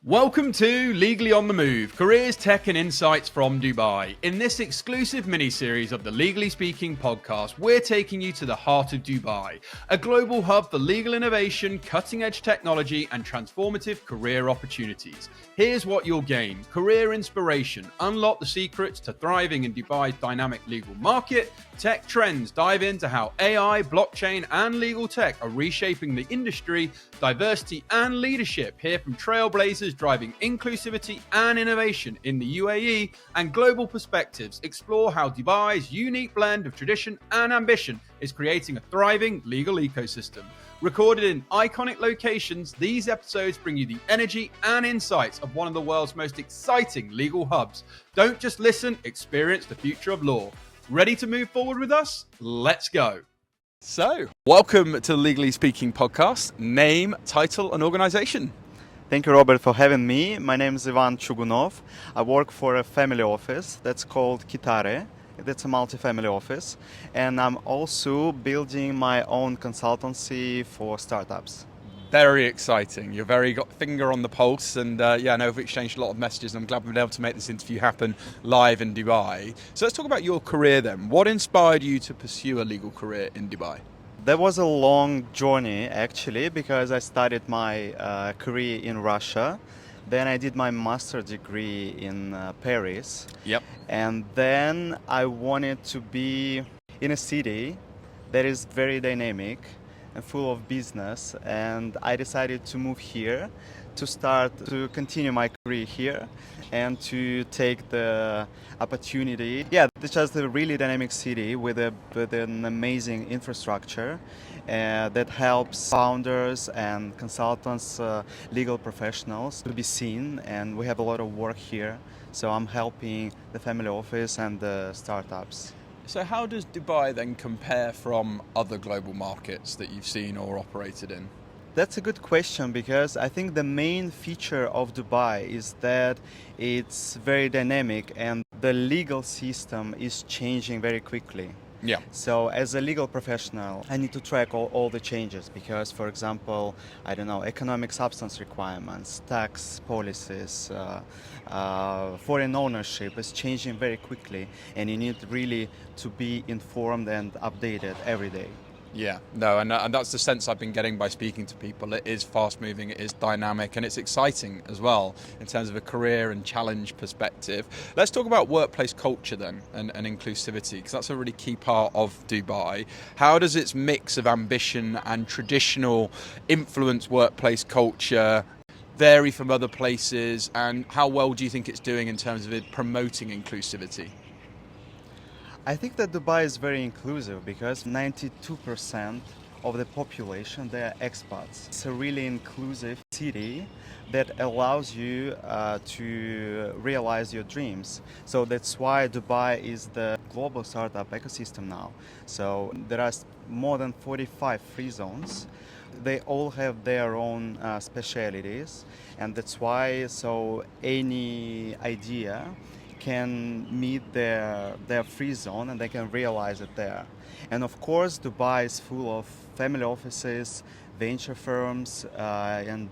Welcome to Legally on the Move, careers, tech and insights from Dubai. In this exclusive mini-series of the Legally Speaking podcast, we're taking you to the heart of Dubai, a global hub for legal innovation, cutting-edge technology and transformative career opportunities. Here's what you'll gain: career inspiration, unlock the secrets to thriving in Dubai's dynamic legal market, tech trends, dive into how AI, blockchain and legal tech are reshaping the industry, diversity and leadership, hear from trailblazers driving inclusivity and innovation in the UAE, and global perspectives explore how Dubai's unique blend of tradition and ambition is creating a thriving legal ecosystem. Recorded in iconic locations, these episodes bring you the energy and insights of one of the world's most exciting legal hubs. Don't just listen, experience the future of law. Ready to move forward with us? Let's go. So, welcome to the Legally Speaking podcast. Name, title and organization. Thank you, Robert, for having me. My name is Chugunov. I work for a family office that's called Kitare. That's a multi-family office. And I'm also building my own consultancy for startups. Very exciting. You're very got finger on the pulse, and I know we've exchanged a lot of messages, and I'm glad we've been able to make this interview happen live in Dubai. So let's talk about your career then. What inspired you to pursue a legal career in Dubai? That was a long journey, actually, because I started my career in Russia. Then I did my master's degree in Paris. Yep. And then I wanted to be in a city that is very dynamic and full of business. And I decided to move here to continue my career here and to take the opportunity. Yeah, it's just a really dynamic city with an amazing infrastructure that helps founders and consultants, legal professionals to be seen, and we have a lot of work here. So I'm helping the family office and the startups. So how does Dubai then compare from other global markets that you've seen or operated in? That's a good question, because I think the main feature of Dubai is that it's very dynamic and the legal system is changing very quickly. Yeah. So as a legal professional, I need to track all the changes because, for example, economic substance requirements, tax policies, foreign ownership is changing very quickly, and you need really to be informed and updated every day. Yeah, no, and that's the sense I've been getting by speaking to people. It is fast moving, it is dynamic, and it's exciting as well in terms of a career and challenge perspective. Let's talk about workplace culture then and inclusivity, because that's a really key part of Dubai. How does its mix of ambition and traditional influence workplace culture vary from other places, and how well do you think it's doing in terms of it promoting inclusivity? I think that Dubai is very inclusive because 92% of the population, they are expats. It's a really inclusive city that allows you to realize your dreams. So that's why Dubai is the global startup ecosystem now. So there are more than 45 free zones. They all have their own specialities, and that's why any idea can meet their free zone and they can realize it there. And of course, Dubai is full of family offices, venture firms, and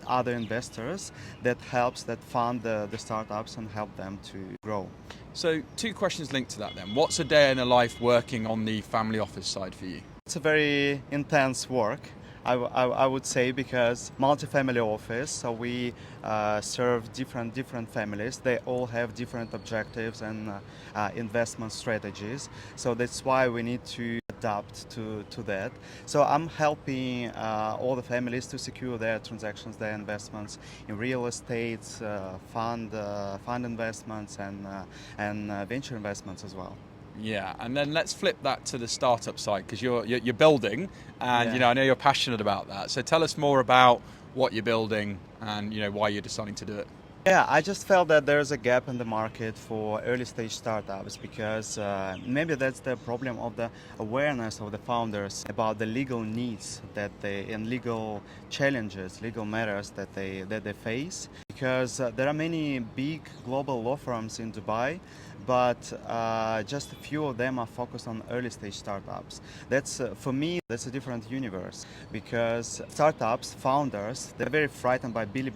other investors that fund the startups and help them to grow. So 2 questions linked to that then. What's a day in a life working on the family office side for you? It's a very intense work, I would say, because multi-family office, so we serve different families. They all have different objectives and investment strategies. So that's why we need to adapt to that. So I'm helping all the families to secure their transactions, their investments in real estate, fund investments and venture investments as well. Yeah, and then let's flip that to the startup side, because you're building, and I know you're passionate about that. So tell us more about what you're building and why you're deciding to do it. Yeah, I just felt that there's a gap in the market for early stage startups because maybe that's the problem of the awareness of the founders about the legal needs and legal challenges, legal matters that they face. Because there are many big global law firms in Dubai, but just a few of them are focused on early stage startups. That's for me, that's a different universe, because startups, founders, they're very frightened by billable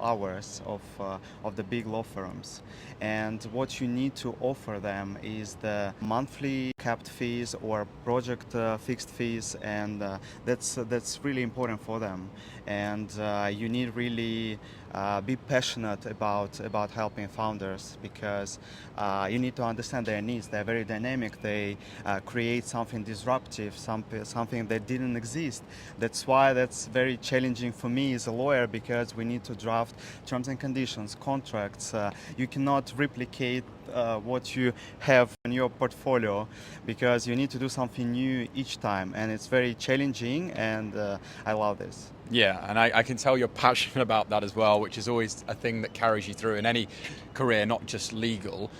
hours of the big law firms. And what you need to offer them is the monthly capped fees or project fixed fees, and that's really important for them. And you need really be passionate about helping founders, because you need to understand their needs. They're very dynamic. They create something disruptive, something that didn't exist. That's why that's very challenging for me as a lawyer, because we need to draft terms and conditions, contracts. You cannot replicate what you have in your portfolio, because you need to do something new each time, and it's very challenging, and I love this. Yeah, and I can tell you're passionate about that as well, which is always a thing that carries you through in any career, not just legal.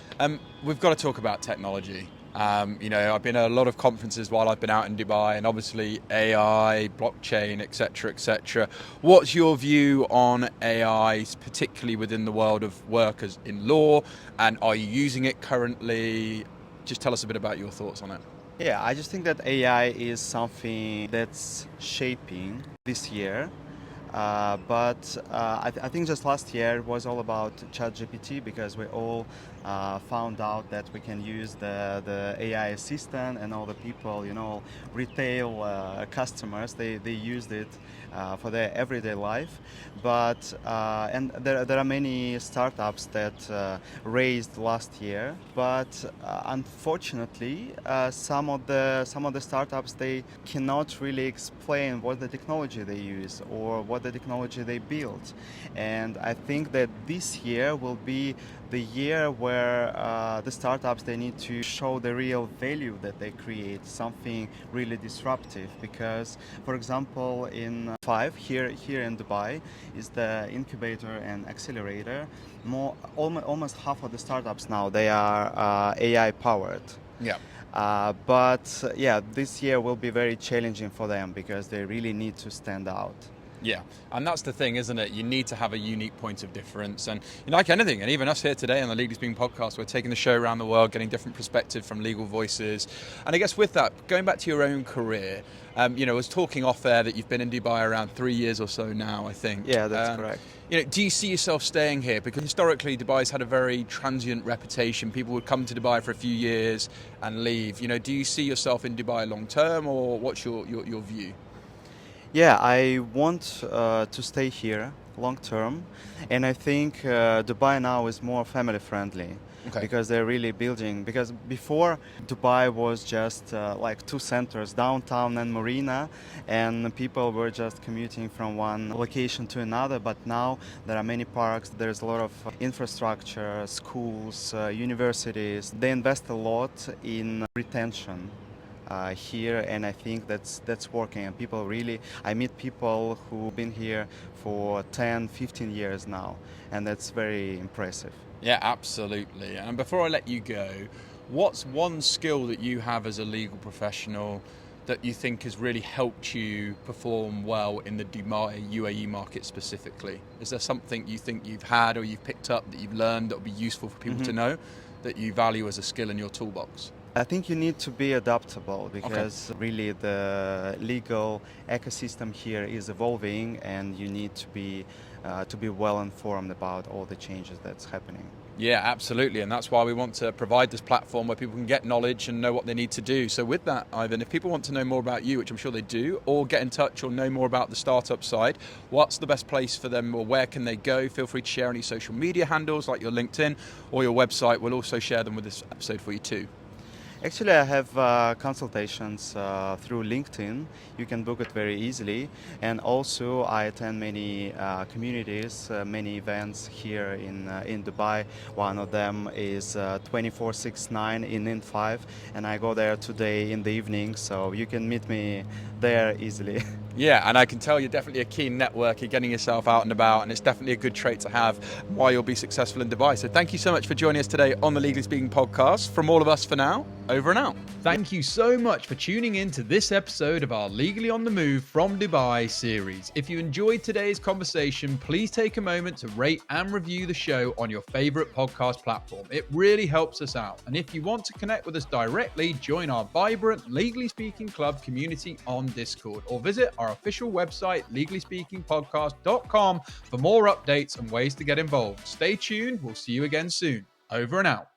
We've got to talk about technology. I've been at a lot of conferences while I've been out in Dubai, and obviously AI, blockchain, etc., etc. What's your view on AI, particularly within the world of workers in law, and are you using it currently? Just tell us a bit about your thoughts on it. Yeah, I just think that AI is something that's shaping this year. I think just last year was all about ChatGPT, because we all found out that we can use the AI assistant, and all the people, retail customers, they used it for their everyday life. And there are many startups that raised last year, but unfortunately, some of the startups, they cannot really explain what the technology they use or what the technology they build. And I think that this year will be the year where the startups, they need to show the real value that they create, something really disruptive. Because, for example, in here in Dubai is the incubator and accelerator. Almost half of the startups now, they are AI powered. Yeah. This year will be very challenging for them, because they really need to stand out. Yeah, and that's the thing, isn't it? You need to have a unique point of difference. And like anything, and even us here today on the Legally Speaking podcast, we're taking the show around the world, getting different perspective from legal voices. And I guess with that, going back to your own career, I was talking off air that you've been in Dubai around 3 years or so now, I think. Yeah, that's correct. Do you see yourself staying here? Because historically, Dubai's had a very transient reputation. People would come to Dubai for a few years and leave. Do you see yourself in Dubai long term, or what's your view? Yeah, I want to stay here long term, and I think Dubai now is more family friendly. Okay. Because they're really building. Because before, Dubai was just like two centers, downtown and Marina, and people were just commuting from one location to another. But now there are many parks, there's a lot of infrastructure, schools, universities. They invest a lot in retention here, and I think that's working. And people really, I meet people who've been here for 10, 15 years now, and that's very impressive. Yeah, absolutely. And before I let you go, what's one skill that you have as a legal professional that you think has really helped you perform well in the Dubai UAE market specifically? Is there something you think you've had or you've picked up that you've learned that would be useful for people to know that you value as a skill in your toolbox? I think you need to be adaptable, because really the legal ecosystem here is evolving, and you need to be well informed about all the changes that's happening. Yeah, absolutely. And that's why we want to provide this platform where people can get knowledge and know what they need to do. So with that, Ivan, if people want to know more about you, which I'm sure they do, or get in touch or know more about the startup side, what's the best place for them, or where can they go? Feel free to share any social media handles like your LinkedIn or your website. We'll also share them with this episode for you too. Actually, I have consultations through LinkedIn. You can book it very easily. And also, I attend many communities, many events here in Dubai. One of them is 24/6/9 in N5, and I go there today in the evening, so you can meet me there easily. Yeah, and I can tell you're definitely a keen networker, getting yourself out and about, and it's definitely a good trait to have while you'll be successful in Dubai. So thank you so much for joining us today on the Legally Speaking podcast. From all of us for now, over and out. Thank you so much for tuning in to this episode of our Legally on the Move from Dubai series. If you enjoyed today's conversation, please take a moment to rate and review the show on your favorite podcast platform. It really helps us out. And if you want to connect with us directly, join our vibrant Legally Speaking Club community on Discord, or visit our official website, legallyspeakingpodcast.com, for more updates and ways to get involved. Stay tuned. We'll see you again soon. Over and out.